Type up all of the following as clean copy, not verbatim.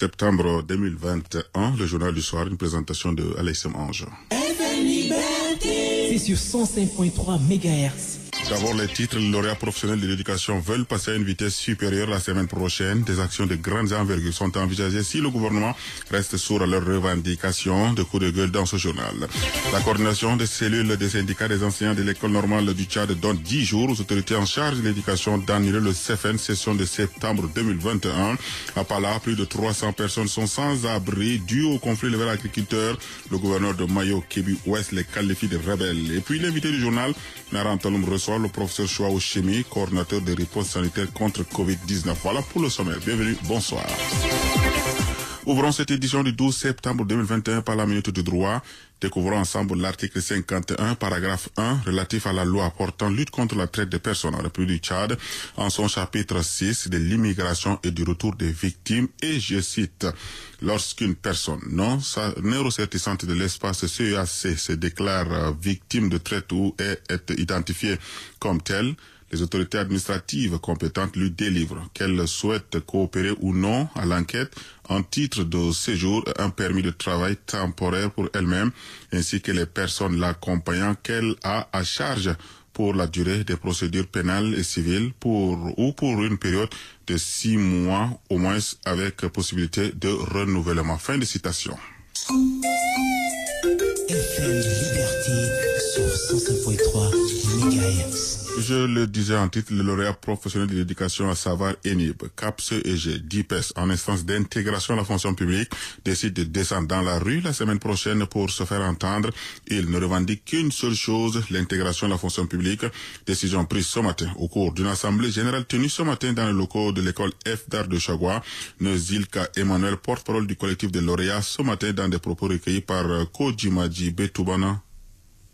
septembre 2021, le journal du soir, une présentation de Alexem Ange. C'est sur 105.3 MHz. D'abord, les titres, les lauréats professionnels de l'éducation veulent passer à une vitesse supérieure la semaine prochaine. Des actions de grande envergure sont envisagées si le gouvernement reste sourd à leurs revendications de coups de gueule dans ce journal. La coordination des cellules des syndicats des enseignants de l'école normale du Tchad donne 10 jours aux autorités en charge de l'éducation d'annuler le CFN session de septembre 2021. À Pala, plus de 300 personnes sont sans abri dû au conflit levé à l'agriculteur. Le gouverneur de Mayo, Kébi Ouest, les qualifie de rebelles. Et puis l'invité du journal, Naran Taloum, reçoit le professeur Chouaou Chemi, coordinateur de réponse sanitaire contre Covid-19. Voilà pour le sommaire. Bienvenue, bonsoir. Ouvrons cette édition du 12 septembre 2021 par la minute de droit. Découvrons ensemble l'article 51, paragraphe 1, relatif à la loi portant lutte contre la traite des personnes en République du Tchad, en son chapitre 6 de l'immigration et du retour des victimes. Et je cite, lorsqu'une personne non ressortissante de l'espace CEAC se déclare victime de traite ou est identifiée comme telle, les autorités administratives compétentes lui délivrent, qu'elle souhaite coopérer ou non à l'enquête, un titre de séjour, un permis de travail temporaire pour elle-même, ainsi que les personnes l'accompagnant qu'elle a à charge pour la durée des procédures pénales et civiles pour une période de 6 mois au moins avec possibilité de renouvellement. Fin de citation. FM Liberté sur 105.3 MHz. Je le disais en titre, le lauréat professionnel de l'éducation à savoir ENIB, CAPS et G, DIPES, en instance d'intégration à la fonction publique, décide de descendre dans la rue la semaine prochaine pour se faire entendre. Il ne revendique qu'une seule chose, l'intégration à la fonction publique. Décision prise ce matin au cours d'une assemblée générale tenue ce matin dans les locaux de l'école F d'Art de Chagua. Nezilka Emmanuel, porte-parole du collectif des lauréats, ce matin dans des propos recueillis par Kojimaji Betoubana.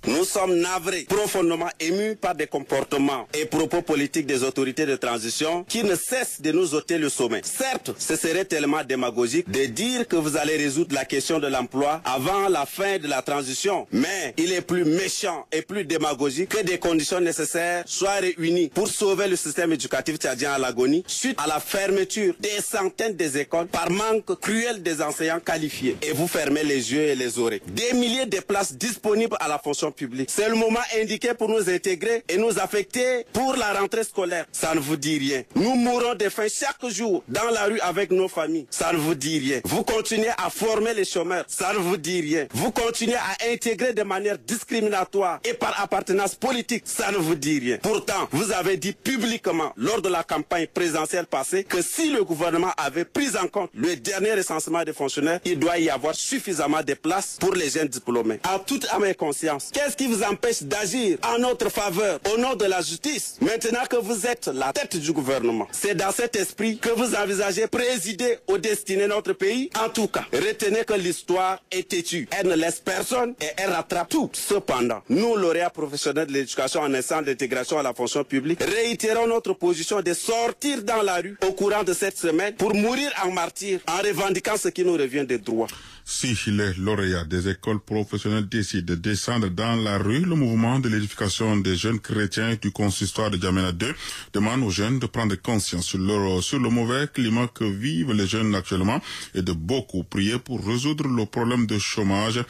Nous sommes navrés, profondément émus par des comportements et propos politiques des autorités de transition qui ne cessent de nous ôter le sommet. Certes, ce serait tellement démagogique de dire que vous allez résoudre la question de l'emploi avant la fin de la transition, mais il est plus méchant et plus démagogique que des conditions nécessaires soient réunies pour sauver le système éducatif tchadien à l'agonie suite à la fermeture des centaines des écoles par manque cruel des enseignants qualifiés. Et vous fermez les yeux et les oreilles. Des milliers de places disponibles à la fonction publique. C'est le moment indiqué pour nous intégrer et nous affecter pour la rentrée scolaire. Ça ne vous dit rien. Nous mourons de faim chaque jour dans la rue avec nos familles. Ça ne vous dit rien. Vous continuez à former les chômeurs. Ça ne vous dit rien. Vous continuez à intégrer de manière discriminatoire et par appartenance politique. Ça ne vous dit rien. Pourtant, vous avez dit publiquement lors de la campagne présidentielle passée que si le gouvernement avait pris en compte le dernier recensement des fonctionnaires, il doit y avoir suffisamment de places pour les jeunes diplômés. À toute âme et conscience, qu'est-ce qui vous empêche d'agir en notre faveur au nom de la justice maintenant que vous êtes la tête du gouvernement? C'est dans cet esprit que vous envisagez présider aux destinées de notre pays. En tout cas, retenez que l'histoire est têtue. Elle ne laisse personne et elle rattrape tout. Cependant, nous, lauréats professionnels de l'éducation en instance d'intégration à la fonction publique, réitérons notre position de sortir dans la rue au courant de cette semaine pour mourir en martyr en revendiquant ce qui nous revient des droits. Si les lauréats des écoles professionnelles décident de descendre dans la rue, le mouvement de l'édification des jeunes chrétiens du consistoire de Djamena 2 demande aux jeunes de prendre conscience sur le mauvais climat que vivent les jeunes actuellement et de beaucoup prier pour résoudre le problème de chômage.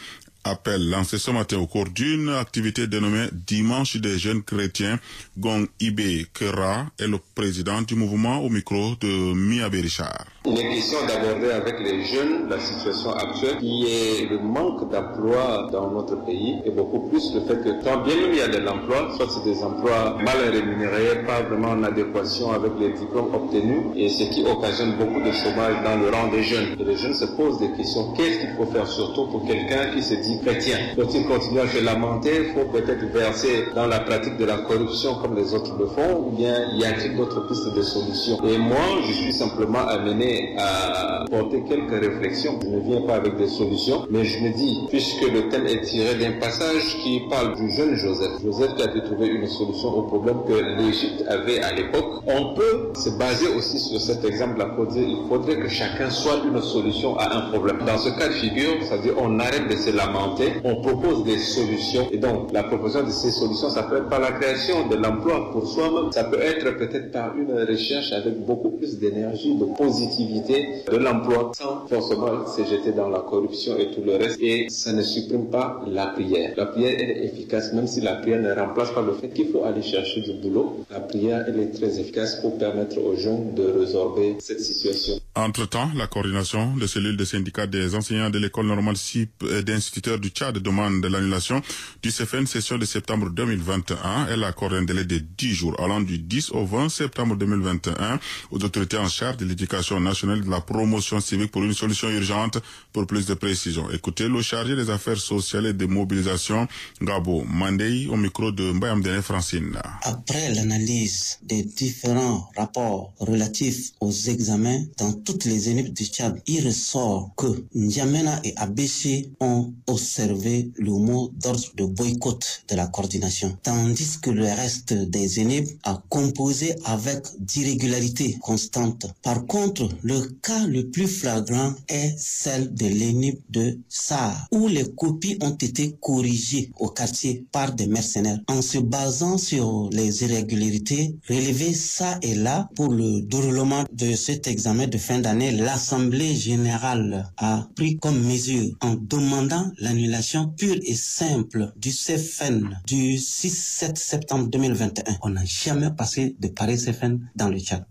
Appel lancé ce matin au cours d'une activité dénommée Dimanche des jeunes chrétiens. Gong Ibe Kera est le président du mouvement au micro de Miabe Richard. Il est question d'aborder avec les jeunes la situation actuelle qui est le manque d'emploi dans notre pays et beaucoup plus le fait que quand bien même il y a de l'emploi, soit c'est des emplois mal rémunérés, pas vraiment en adéquation avec les diplômes obtenus et ce qui occasionne beaucoup de chômage dans le rang des jeunes. Et les jeunes se posent des questions. Qu'est-ce qu'il faut faire surtout pour quelqu'un qui se dit chrétien? Faut-il continuer à se lamenter? Faut peut-être verser dans la pratique de la corruption comme les autres le font? Ou bien y a-t-il d'autres pistes de solutions? Et moi, je suis simplement amené à porter quelques réflexions. Je ne viens pas avec des solutions, mais je me dis, puisque le thème est tiré d'un passage qui parle du jeune Joseph. Joseph qui a pu trouver une solution au problème que l'Égypte avait à l'époque. On peut se baser aussi sur cet exemple-là pour dire il faudrait que chacun soit une solution à un problème. Dans ce cas de figure, c'est-à-dire on arrête de se lamenter inventer, on propose des solutions. Et donc, la proposition de ces solutions, ça peut être par la création de l'emploi pour soi-même, ça peut être peut-être par une recherche avec beaucoup plus d'énergie, de positivité de l'emploi, sans forcément se jeter dans la corruption et tout le reste. Et ça ne supprime pas la prière. La prière, elle est efficace, même si la prière ne remplace pas le fait qu'il faut aller chercher du boulot. La prière, elle est très efficace pour permettre aux jeunes de résorber cette situation. Entre-temps, la coordination de cellules des syndicats des enseignants de l'école normale CIP et d'instituteurs du Tchad demande l'annulation du CFN session de septembre 2021. Elle accorde un délai de 10 jours allant du 10 au 20 septembre 2021 aux autorités en charge de l'éducation nationale et de la promotion civique pour une solution urgente. Pour plus de précisions, écoutez le chargé des affaires sociales et des mobilisations, Gabo Mandei, au micro de Mbayamdene Francine. Après l'analyse des différents rapports relatifs aux examens dans toutes les ENIP du Tchad, il ressort que N'Djamena et Abéché ont observé le mot d'ordre de boycott de la coordination, tandis que le reste des ENIP a composé avec d'irrégularités constantes. Par contre, le cas le plus flagrant est celle de l'ENIP de Saar, où les copies ont été corrigées au quartier par des mercenaires. En se basant sur les irrégularités relevées ça et là pour le déroulement de cet examen de fin d'année, l'Assemblée générale a pris comme mesure en demandant l'annulation pure et simple du CFN du 6-7 septembre 2021. On n'a jamais passé de pareil CFN dans le Tchad.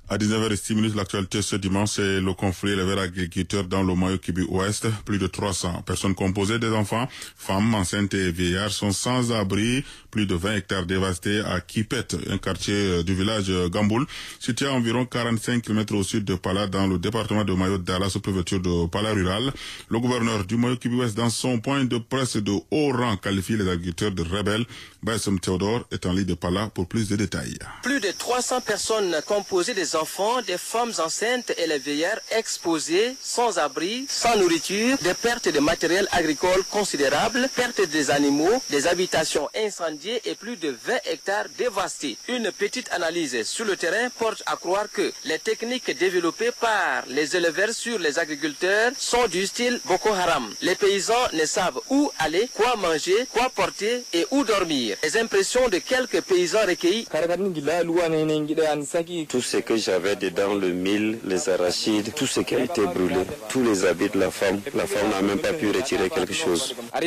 À 19h06, l'actualité ce dimanche, c'est le conflit avec agriculteurs dans le Mayo-Kibi Ouest. Plus de 300 personnes composées des enfants, femmes, enceintes et vieillards sont sans abri. Plus de 20 hectares dévastés à Kipet, un quartier du village Gamboul, situé à environ 45 km au sud de Pala, dans le département de Mayo-Dala, sous préfecture de Pala rural. Le gouverneur du Mayo-Kibi Ouest, dans son point de presse de haut rang, qualifie les agriculteurs de rebelles. Bassem Théodore est en ligne de Pala pour plus de détails. Plus de 300 personnes composées des enfants, des femmes enceintes et les vieillards exposés, sans abri, sans nourriture, des pertes de matériel agricole considérables, pertes des animaux, des habitations incendiées et plus de 20 hectares dévastés. Une petite analyse sur le terrain porte à croire que les techniques développées par les éleveurs sur les agriculteurs sont du style Boko Haram. Les paysans ne savent où aller, quoi manger, quoi porter et où dormir. Les impressions de quelques paysans recueillis. Tout ce que j'avais dedans, le mil, les arachides, tout ce qui a été brûlé, tous les habits de la femme n'a même pas pu retirer quelque chose. La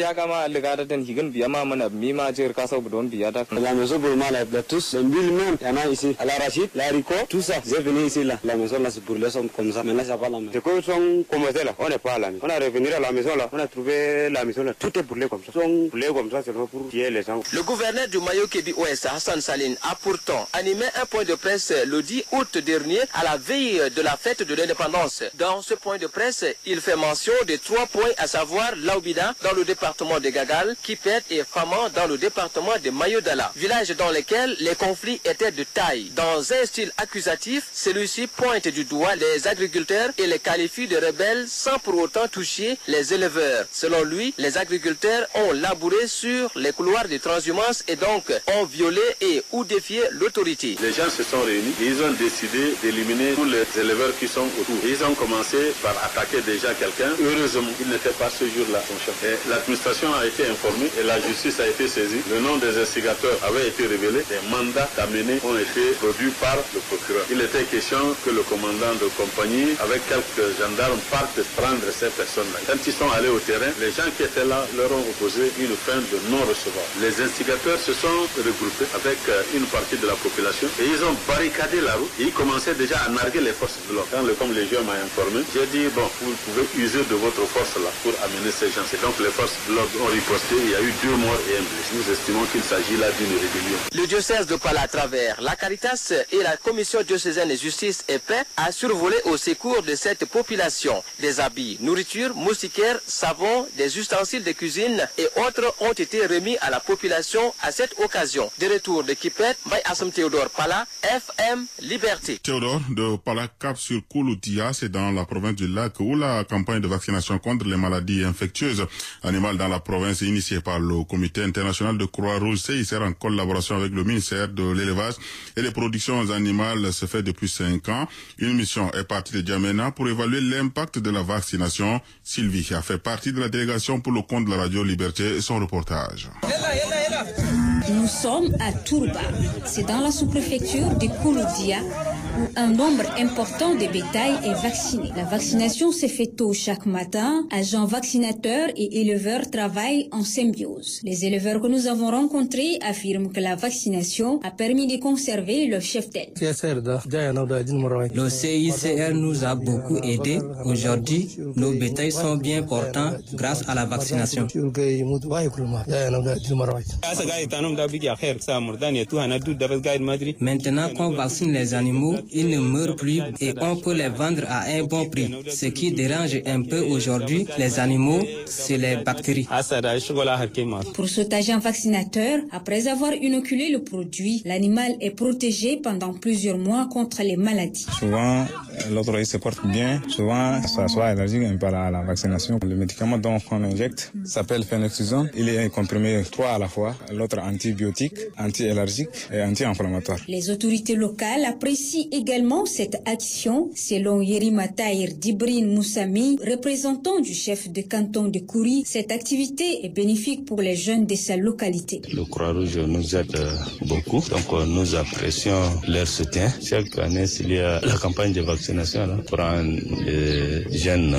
maison brûlée, tous, le mil même, il y en a ici, à l'arachide, l'haricot, tout ça, j'ai venu ici là, la maison là se brûlait comme ça, maintenant ça va la maison. C'est comme sont commencé là, on n'est pas à la maison, on a revenu à la maison là, on a trouvé la maison là, tout est brûlé comme ça, sont brûlés comme ça seulement pour tuer les gens. Le gouverneur du Mayo-Kibi Ouest, Hassan Saline, a pourtant animé un point de presse le 10 août dernier à la veille de la fête de l'indépendance. Dans ce point de presse, il fait mention de 3 points, à savoir Laoubida dans le département de Gagal, Kipet et Faman dans le département de Mayo-Dala, villages dans lesquels les conflits étaient de taille. Dans un style accusatif, celui-ci pointe du doigt les agriculteurs et les qualifie de rebelles sans pour autant toucher les éleveurs. Selon lui, les agriculteurs ont labouré sur les couloirs de transhumance et donc ont violé et ou défié l'autorité. Les gens se sont réunis et ils ont décidé d'éliminer tous les éleveurs qui sont autour. Et ils ont commencé par attaquer déjà quelqu'un. Heureusement, il n'était pas ce jour-là son chef. L'administration a été informée et la justice a été saisie. Le nom des instigateurs avait été révélé. Des mandats d'amener ont été produits par le procureur. Il était question que le commandant de compagnie, avec quelques gendarmes, parte prendre ces personnes-là. Quand ils sont allés au terrain, les gens qui étaient là leur ont opposé une fin de non-recevoir. Les instigateurs se sont regroupés avec une partie de la population et ils ont barricadé la route et ils commençaient déjà à narguer les forces de l'ordre. Comme les gens m'ont informé, j'ai dit bon, vous pouvez user de votre force là pour amener ces gens. Et donc les forces de l'ordre ont riposté, il y a eu 2 morts et 1 blessé. Nous estimons qu'il s'agit là d'une rébellion. Le diocèse de Pala, à travers la Caritas et la commission diocésaine de justice et paix, a survolé au secours de cette population. Des habits, nourriture, moustiquaires, savons, des ustensiles de cuisine et autres ont été remis à la population à cette occasion. De retour de Kipet, Baye Assem Théodore Pala, FM Liberté. Théodore de Palakap sur Kouloutia, c'est dans la province du Lac où la campagne de vaccination contre les maladies infectieuses animales dans la province est initiée par le Comité international de Croix-Rouge CICR en collaboration avec le ministère de l'élevage et des productions animales se fait depuis 5 ans. Une mission est partie de Djamena pour évaluer l'impact de la vaccination. Sylvie a fait partie de la délégation pour le compte de la radio Liberté et son reportage. Nous sommes à Tourba. C'est dans la sous-préfecture de Kouloudia où un nombre important de bétail est vacciné. La vaccination se fait tôt chaque matin. Agents vaccinateurs et éleveurs travaillent en symbiose. Les éleveurs que nous avons rencontrés affirment que la vaccination a permis de conserver leur cheptel. Le CICR nous a beaucoup aidés. Aujourd'hui, nos bétails sont bien portants grâce à la vaccination. Maintenant qu'on vaccine les animaux, ils ne meurent plus et on peut les vendre à un bon prix. Ce qui dérange un peu aujourd'hui les animaux, c'est les bactéries. Pour cet agent vaccinateur, après avoir inoculé le produit, l'animal est protégé pendant plusieurs mois contre les maladies. Souvent, l'autre il se porte bien. Souvent, ça soit allergique un peu à la vaccination. Le médicament dont on injecte s'appelle phénoxysone. Il est comprimé 3 à la fois. L'autre antibiotique, anti-allergique et anti-inflammatoire. Les autorités locales apprécient également cette action. Selon Yerima Tahir Dibrin Moussami, représentant du chef de canton de Kouri, cette activité est bénéfique pour les jeunes de sa localité. Le Croix-Rouge nous aide beaucoup, donc nous apprécions leur soutien. Chaque année, il y a la campagne de vaccination pour les jeunes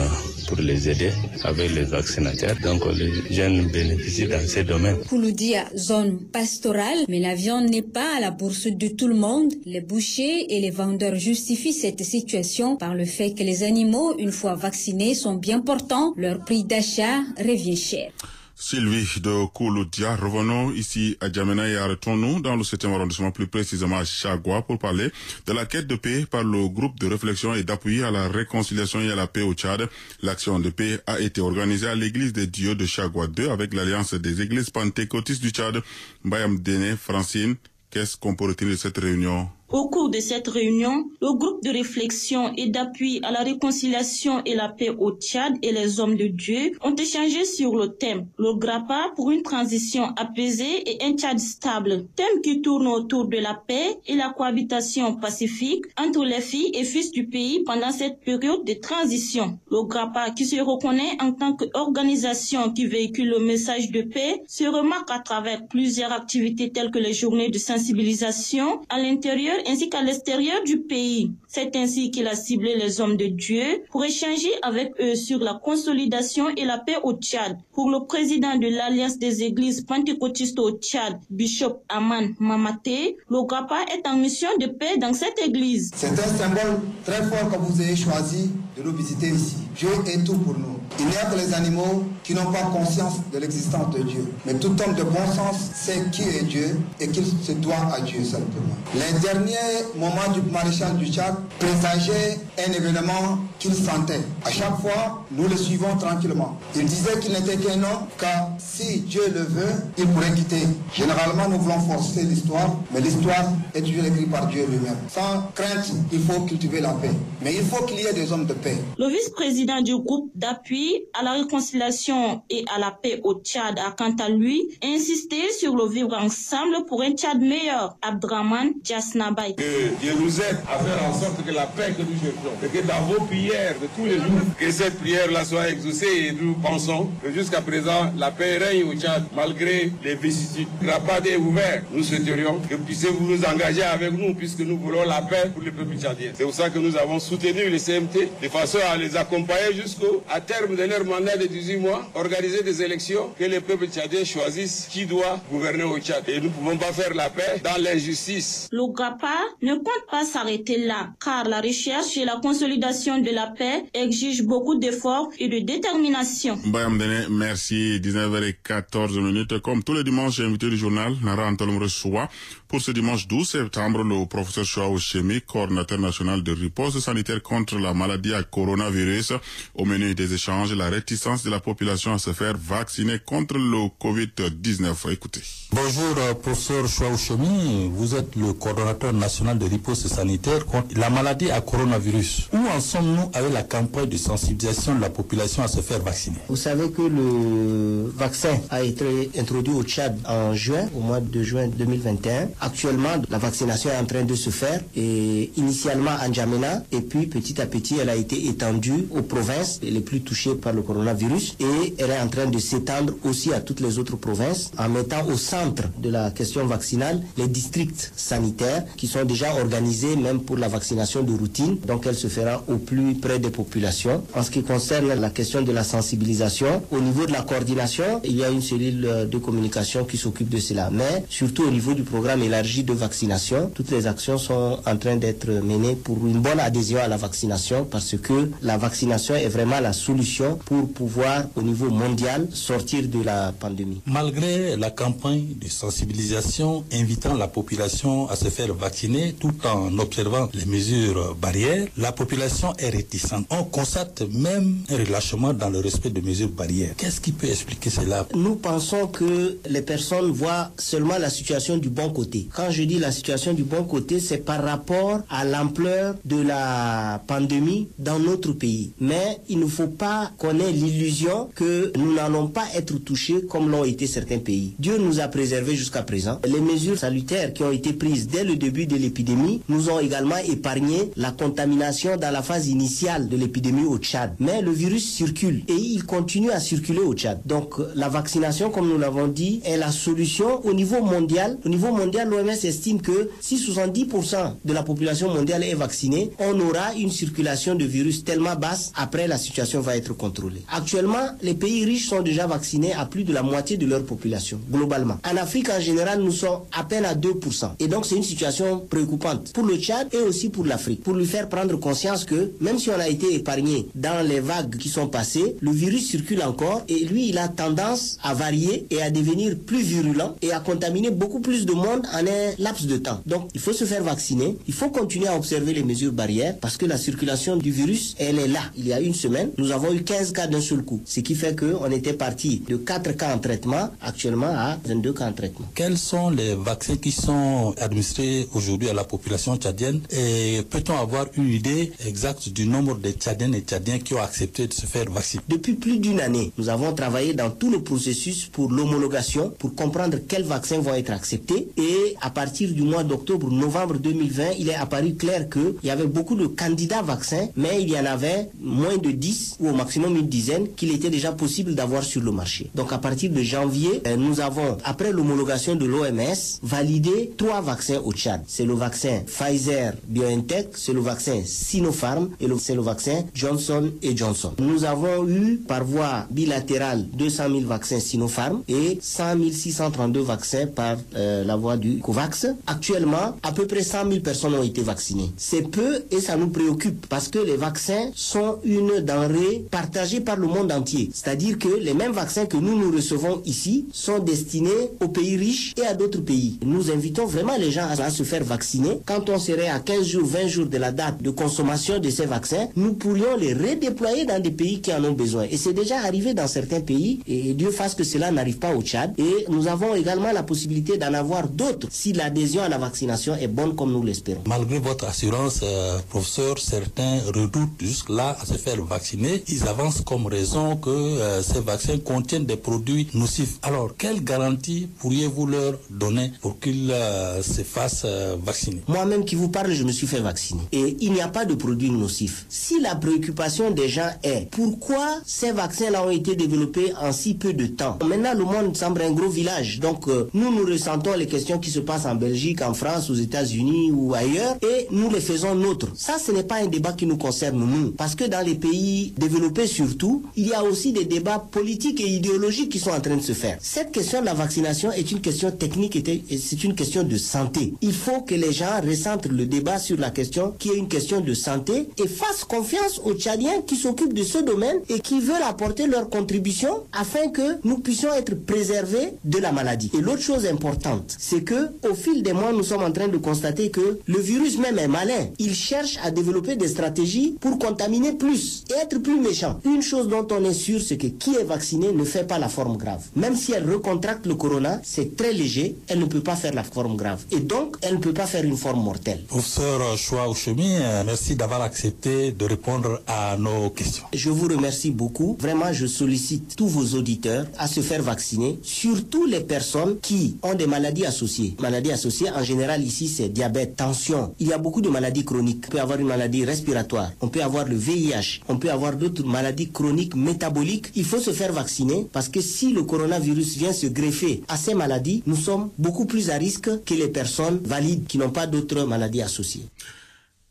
pour les aider avec les vaccinateurs. Donc les jeunes bénéficient dans ces domaines. Kouloudia, zone pastorale, mais la viande n'est pas à la bourse de tout le monde. Les bouchers et les vendeurs justifient cette situation par le fait que les animaux, une fois vaccinés, sont bien portants. Leur prix d'achat revient cher. Sylvie de Kouloudia, revenons ici à Djamena et arrêtons-nous dans le 7e arrondissement, plus précisément à Chagua, pour parler de la quête de paix par le groupe de réflexion et d'appui à la réconciliation et à la paix au Tchad. L'action de paix a été organisée à l'église des dieux de Chagua 2 avec l'alliance des églises pentecôtistes du Tchad. Mbayam Dene, Francine, qu'est-ce qu'on peut retenir de cette réunion? Au cours de cette réunion, le groupe de réflexion et d'appui à la réconciliation et la paix au Tchad et les hommes de Dieu ont échangé sur le thème « Le Grappa pour une transition apaisée et un Tchad stable », thème qui tourne autour de la paix et la cohabitation pacifique entre les filles et fils du pays pendant cette période de transition. Le Grappa, qui se reconnaît en tant qu'organisation qui véhicule le message de paix, se remarque à travers plusieurs activités telles que les journées de sensibilisation à l'intérieur ainsi qu'à l'extérieur du pays. C'est ainsi qu'il a ciblé les hommes de Dieu pour échanger avec eux sur la consolidation et la paix au Tchad. Pour le président de l'Alliance des églises pentecôtistes au Tchad, Bishop Aman Mamate, le Grappa est en mission de paix dans cette église. C'est un symbole très fort que vous ayez choisi de nous visiter ici. Dieu est tout pour nous. Il n'y a que les animaux qui n'ont pas conscience de l'existence de Dieu. Mais tout homme de bon sens sait qui est Dieu et qu'il se doit à Dieu simplement. Les derniers moments du maréchal du Tchad présageaient un événement qu'il sentait. À chaque fois, nous le suivons tranquillement. Il disait qu'il n'était qu'un homme, car si Dieu le veut, il pourrait quitter. Généralement, nous voulons forcer l'histoire, mais l'histoire est toujours écrite par Dieu lui-même. Sans crainte, il faut cultiver la paix. Mais il faut qu'il y ait des hommes de paix. Le vice-président du groupe d'appui à la réconciliation et à la paix au Tchad a quant à lui insisté sur le vivre ensemble pour un Tchad meilleur. Abdraman Djasnabay. Que Dieu nous aide à faire en sorte que la paix que nous cherchons, et que dans vos prières de tous les jours, que cette prière-là soit exaucée et nous pensons que jusqu'à présent, la paix règne au Tchad malgré les vicissitudes. Le Grappa est ouvert. Nous souhaiterions que puissiez-vous nous engager avec nous puisque nous voulons la paix pour le peuple tchadien. C'est pour ça que nous avons soutenu les CMT de façon à les accompagner jusqu'à terme de leur mandat de 18 mois, organiser des élections, que le peuple tchadien choisisse qui doit gouverner au Tchad. Et nous ne pouvons pas faire la paix dans l'injustice. Le Grappa ne compte pas s'arrêter là, car la recherche et la consolidation de la paix exigent beaucoup d'efforts et de détermination. Mbayam Dene, merci. 19h14. Comme tous les dimanches, invité du journal, Nara Antolom reçoit pour ce dimanche 12 septembre le professeur Chouaou Chemi, coordinateur national de riposte sanitaire contre la maladie à coronavirus. Au menu des échanges, la réticence de la population à se faire vacciner contre le Covid-19. Écoutez. Bonjour, professeur Chouaouchoumi. Vous êtes le coordonnateur national de riposte sanitaire contre la maladie à coronavirus. Où en sommes-nous avec la campagne de sensibilisation de la population à se faire vacciner? Vous savez que le vaccin a été introduit au Tchad en juin, au mois de juin 2021. Actuellement, la vaccination est en train de se faire, et initialement à N'Djamena, et puis petit à petit, elle a été étendue aux provinces les plus touchées par le coronavirus, et elle est en train de s'étendre aussi à toutes les autres provinces, en mettant au centre de la question vaccinale les districts sanitaires qui sont déjà organisés même pour la vaccination de routine, donc elle se fera au plus près des populations. En ce qui concerne la question de la sensibilisation, au niveau de la coordination, il y a une cellule de communication qui s'occupe de cela, mais surtout au niveau du programme élargi de vaccination, toutes les actions sont en train d'être menées pour une bonne adhésion à la vaccination, parce que la vaccination est vraiment la solution pour pouvoir au niveau mondial sortir de la pandémie. Malgré la campagne de sensibilisation invitant la population à se faire vacciner tout en observant les mesures barrières, la population est réticente. On constate même un relâchement dans le respect des mesures barrières. Qu'est-ce qui peut expliquer cela? Nous pensons que les personnes voient seulement la situation du bon côté. Quand je dis la situation du bon côté, c'est par rapport à l'ampleur de la pandémie dans notre pays. Mais il ne faut pas qu'on ait l'illusion que nous n'allons pas être touchés comme l'ont été certains pays. Dieu nous a préservés jusqu'à présent. Les mesures salutaires qui ont été prises dès le début de l'épidémie nous ont également épargné la contamination dans la phase initiale de l'épidémie au Tchad. Mais le virus circule et il continue à circuler au Tchad. Donc la vaccination, comme nous l'avons dit, est la solution au niveau mondial. Au niveau mondial, l'OMS estime que si 70% de la population mondiale est vaccinée, on aura une circulation de virus tellement basse, après la situation va être contrôlée. Actuellement, les pays riches sont déjà vaccinés à plus de la moitié de leur population, globalement. En Afrique, en général, nous sommes à peine à 2%. Et donc, c'est une situation préoccupante pour le Tchad et aussi pour l'Afrique, pour lui faire prendre conscience que même si on a été épargné dans les vagues qui sont passées, le virus circule encore et lui, il a tendance à varier et à devenir plus virulent et à contaminer beaucoup plus de monde en un laps de temps. Donc, il faut se faire vacciner, il faut continuer à observer les mesures barrières parce que la circulation du virus, elle est là. Il y a une semaine, nous avons eu 15 cas d'un seul coup, ce qui fait qu'on était parti de 4 cas en traitement, actuellement à 22 cas en traitement. Quels sont les vaccins qui sont administrés aujourd'hui à la population tchadienne et peut-on avoir une idée exacte du nombre de Tchadiennes et Tchadiens qui ont accepté de se faire vacciner? Depuis plus d'une année, nous avons travaillé dans tout le processus pour l'homologation, pour comprendre quels vaccins vont être acceptés, et à partir du mois d'octobre-novembre 2020, il est apparu clair qu'il y avait beaucoup de candidats vaccins, mais il y en avait moins de 10 ou au maximum une dizaine qu'il était déjà possible d'avoir sur le marché. Donc à partir de janvier, nous avons, après l'homologation de l'OMS, validé 3 vaccins au Tchad. C'est le vaccin Pfizer-BioNTech, c'est le vaccin Sinopharm et c'est le vaccin Johnson & Johnson. Nous avons eu par voie bilatérale 200 000 vaccins Sinopharm et 100 632 vaccins par la voie du COVAX. Actuellement, à peu près 100 000 personnes ont été vaccinées. C'est peu et ça nous préoccupe parce que les vaccins sont une denrée partagée par le monde entier. C'est-à-dire que les mêmes vaccins que nous recevons ici sont destinés aux pays riches et à d'autres pays. Nous invitons vraiment les gens à se faire vacciner. Quand on serait à 15 jours, 20 jours de la date de consommation de ces vaccins, nous pourrions les redéployer dans des pays qui en ont besoin. Et c'est déjà arrivé dans certains pays, et Dieu fasse que cela n'arrive pas au Tchad. Et nous avons également la possibilité d'en avoir d'autres si l'adhésion à la vaccination est bonne comme nous l'espérons. Malgré votre assurance, professeur, certains redoutent jusque-là à se faire vacciner. Ils avancent comme raison que ces vaccins contiennent des produits nocifs. Alors, quelle garantie pourriez-vous leur donner pour qu'ils se fassent vacciner? Moi-même qui vous parle, je me suis fait vacciner. Et il n'y a pas de produits nocifs. Si la préoccupation des gens est pourquoi ces vaccins-là ont été développés en si peu de temps. Maintenant, le monde semble un gros village. Donc, nous ressentons les questions qui se passent en Belgique, en France, aux États-Unis ou ailleurs, et nous les faisons nôtres. Ça, ce n'est pas un débat qui nous concerne, nous. Parce que dans les pays développés surtout, il y a aussi des débats politiques et idéologiques qui sont en train de se faire. Cette question de la vaccination est une question technique et c'est une question de santé. Il faut que les gens recentrent le débat sur la question qui est une question de santé et fassent confiance aux Tchadiens qui s'occupent de ce domaine et qui veulent apporter leur contribution afin que nous puissions être préservés de la maladie. Et l'autre chose importante, c'est que au fil des mois, nous sommes en train de constater que le virus même est malin. Il cherche à développer des stratégies aussi pour contaminer plus et être plus méchant. Une chose dont on est sûr, c'est que qui est vacciné ne fait pas la forme grave. Même si elle recontracte le corona, c'est très léger, elle ne peut pas faire la forme grave. Et donc, elle ne peut pas faire une forme mortelle. Professeur Choua Ouchemi, merci d'avoir accepté de répondre à nos questions. Je vous remercie beaucoup. Vraiment, je sollicite tous vos auditeurs à se faire vacciner, surtout les personnes qui ont des maladies associées. Maladies associées, en général, ici, c'est diabète, tension. Il y a beaucoup de maladies chroniques. On peut avoir une maladie respiratoire, on peut avoir le VIH, on peut avoir d'autres maladies chroniques métaboliques. Il faut se faire vacciner parce que si le coronavirus vient se greffer à ces maladies, nous sommes beaucoup plus à risque que les personnes valides qui n'ont pas d'autres maladies associées.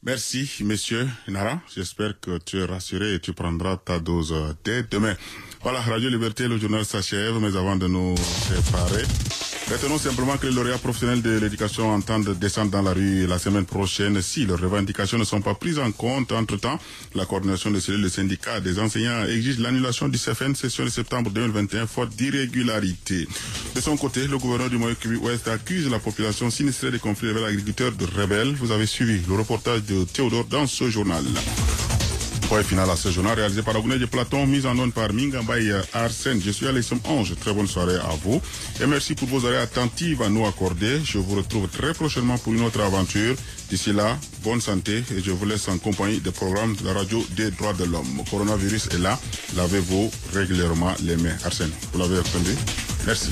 Merci, monsieur Nara. J'espère que tu es rassuré et tu prendras ta dose dès demain. Voilà, Radio Liberté, le journal s'achève, mais avant de nous séparer, retenons simplement que les lauréats professionnels de l'éducation entendent descendre dans la rue la semaine prochaine si leurs revendications ne sont pas prises en compte. Entre-temps, la coordination de cellules, le syndicat des enseignants exige l'annulation du CFN session de septembre 2021 faute d'irrégularité. De son côté, le gouverneur du Moyen-Ouest accuse la population sinistrée des conflits avec l'agriculteur de rebelles. Vous avez suivi le reportage de Théodore dans ce journal. Point final à ce journal réalisé par Agoune de Platon, mise en onde par Mingambay Arsène. Je suis Alexandre Ange. Très bonne soirée à vous. Et merci pour vos oreilles attentives à nous accorder. Je vous retrouve très prochainement pour une autre aventure. D'ici là, bonne santé et je vous laisse en compagnie des programmes de la radio des droits de l'homme. Le coronavirus est là. Lavez-vous régulièrement les mains. Arsène, vous l'avez entendu? Merci.